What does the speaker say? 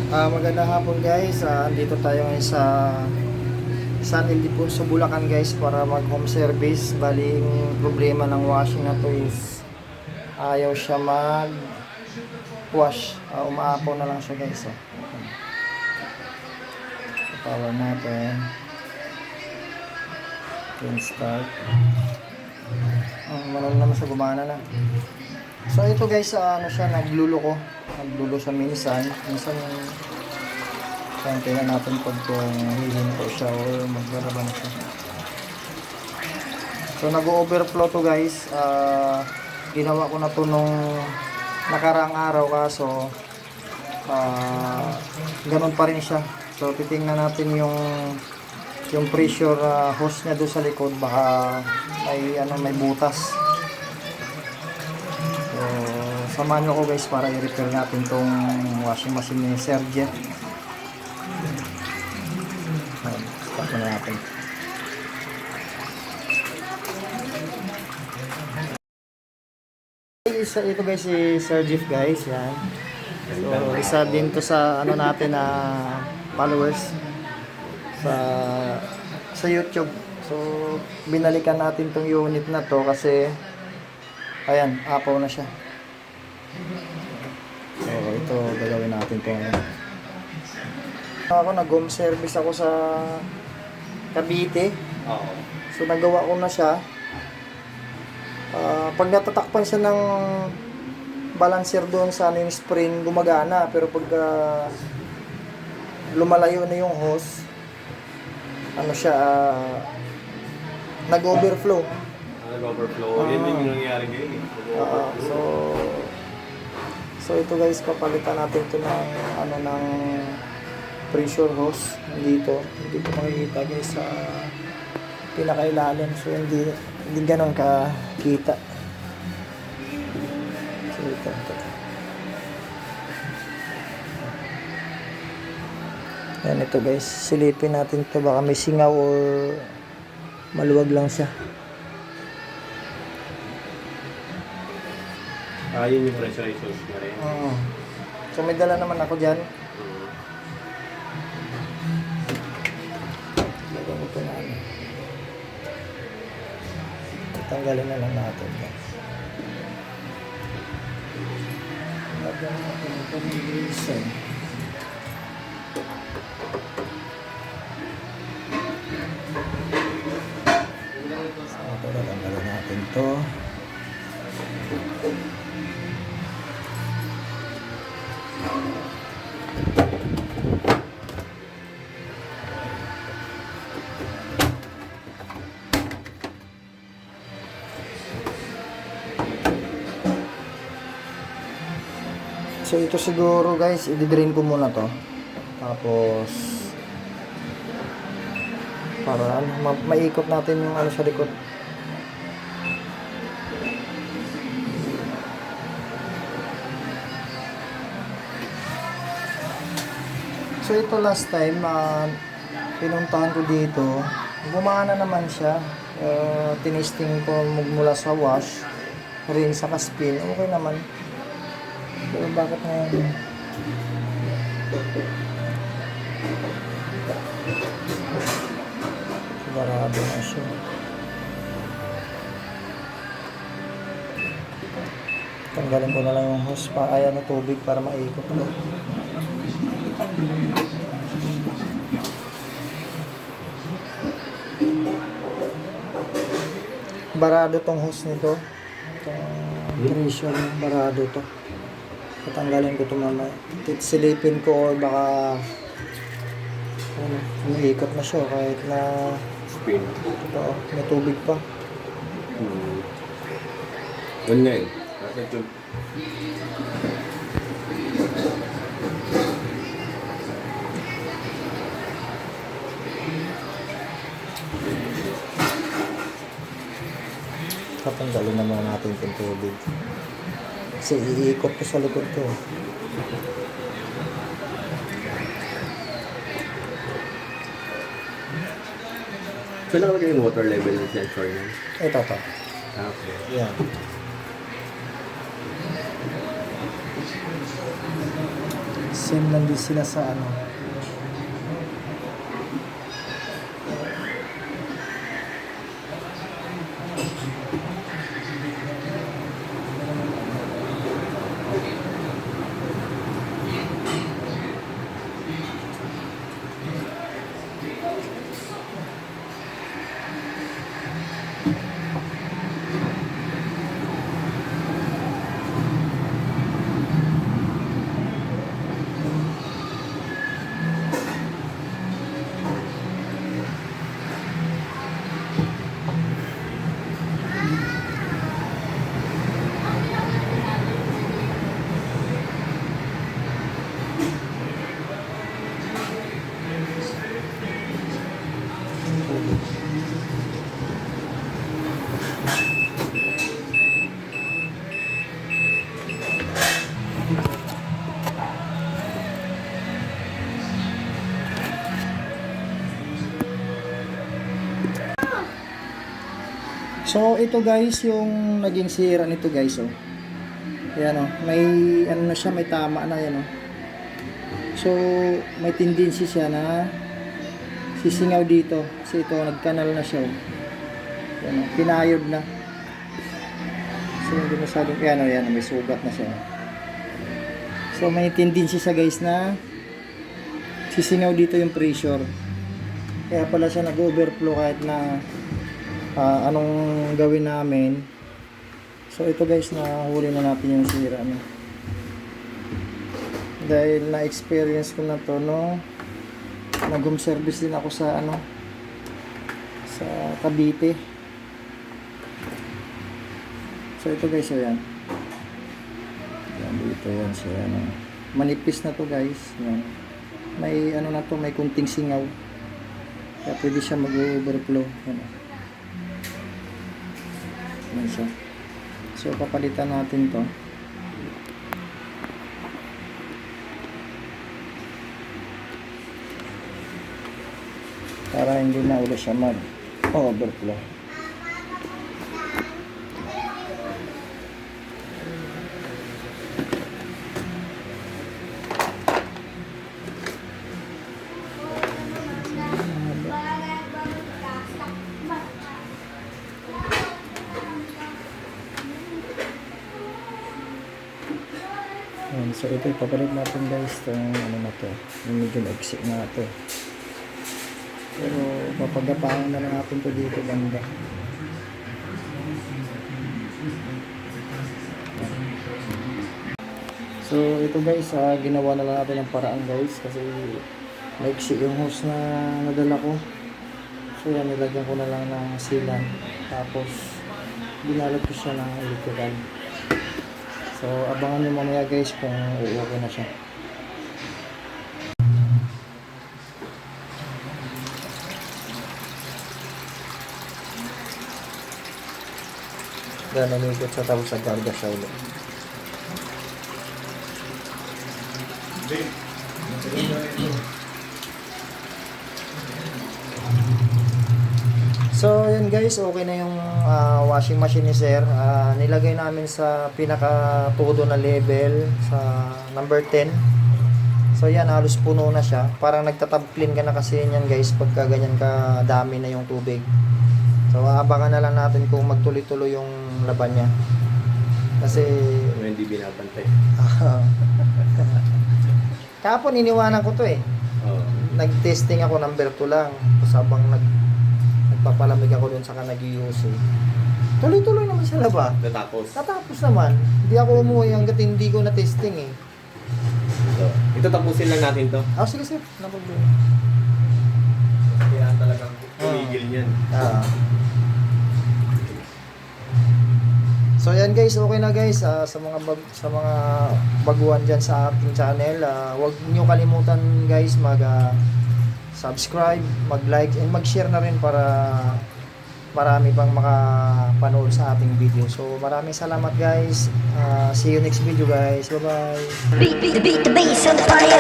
Magandang hapon guys. Andito tayo ngayon sa San Ildefonso, Bulacan guys para mag home service. Bali yung problema ng washing na to is ayaw siya mag wash. Umaapaw na lang siya guys. Power natin. Then start. Manon naman siya, gumana na. So ito guys, ano siya, naglulo siya minsan tingnan natin pag kung hihinto siya or maglalaba na siya. So nag-overflow to guys. Ginawa ko na to nung nakaraang araw, kaso ganun pa rin siya. So titingnan natin yung pressure hose niya doon sa likod, baka may butas. So samahan nyo ko guys para i-repair natin tong washing machine ni Sergio. Start na natin. Ito guys si Sergio guys, yan. So isa din to sa ano natin na followers sa YouTube. So binalikan natin tong unit na to kasi ayan, apaw na siya. So ito gagawin natin to ngayon. Ako nag-home service ako sa Cavite. So nagawa ko na siya. Pag natatakpan siya ng balancer doon sa yung spring, gumagana, pero pag lumalayo na yung hose, ano siya, nag-overflow. Yun yung nangyayari ngayon. So ito guys, papalitan natin to ng pressure hose dito. Hindi ko makikita guys sa pinakailalim, so hindi ganun kakita. So ito. Yan, ito guys, silipin natin to, baka may singaw or maluwag lang siya. Yun yung pressurization na rin. So may dala naman ako dyan. Lagyan ito na ano. Tanggalin na lang natin guys. Lagyan natin ito ng reason. Ito, tanggalin natin ito. So ito siguro guys, i-drain ko muna to. Tapos para maikot natin yung ano sa likod. So ito last time pinuntahan ko dito, gumana naman siya. Tinisting ko mula sa wash rin sa spin, okay naman. Pero bakit ngayon barado na siya? Tanggalin ko na lang yung hose pa, ayan, na tubig para maikot ko. Barado tong hose nito, itong pressure, barado to. Tatanggalin ko ito mamaya. Silipin ko or baka umiikot na siya kahit na Spin. ito, may tubig pa. Ano nga yun? Tatanggalin naman natin itong tubig. Kasi iikot ko sa likod to. So nakalagay yung water level ng sensor niya? Ito to. Okay. Yan. Same lang din sila sa ano. So ito guys yung naging sira nito guys oh. Ayan oh, may ano na siya, may tama na yan oh. So may tendency siya na sisingaw dito kasi ito nagkanal na siya oh. Ayan oh, pinayod na. So hindi masyadong, ayan oh, yan, may sugat na siya. So may tendency siya guys na sisingaw dito yung pressure. Kaya pala siya nag-overflow kahit na anong gawin namin. So ito guys, nahuli na natin yung sira niya. Dahil na-experience ko na to no, nag-home service din ako sa ano, sa Cavite. So ito guys, ayan. Ayan dito yan, so ayan. Manipis na to guys. Ayan. May ano na to, may kunting singaw. Kaya pwede siya mag-overflow. Ayan. Ayan siya. So papalitan natin to. Para hindi na ulit siya mag-overflow. Ayan, so ito ipapalit natin guys itong ano na to, yung medyo maiksi nga to, pero papagapahan na lang natin to dito banda. So ito guys, ginawa na lang natin ng paraan guys kasi maiksi yung hose na nadala ko. So yan, nilagyan ko na lang ng sealant, tapos binalot ko siya ng electrical. So, abangan nyo mamaya guys kung okay na siya. Then, namikot siya tapos sa garga siya ulit. So, yun guys, okay na yung washing machine ni sir. Nilagay namin sa pinaka-todo na level sa number 10. So, yan, halos puno na siya. Parang nagtatabklin ka na kasi yan guys pagka ganyan ka dami na yung tubig. So, abangan na lang natin kung magtuloy-tuloy yung laban niya. Kasi Hindi binabantay. kahapon iniwanan ko to eh. Oo. Nag-testing ako, number 2 lang. Tapos habang nagpapalamig ako dun saka nag-iuso. Tuloy-tuloy naman sa laba. Natapos naman. Hindi ako umuwi hanggat hindi ko na-testing eh. So, ito tapusin lang natin to. Sige sir, no problem. Kaya talagang tumigil niyan. So yan guys, okay na guys sa mga baguhan diyan sa ating channel. Huwag niyo kalimutan guys subscribe, mag-like and mag-share na rin para marami pang makapanood sa ating video. So maraming salamat guys. See you next video guys. Bye-bye. Beat the bass on fire.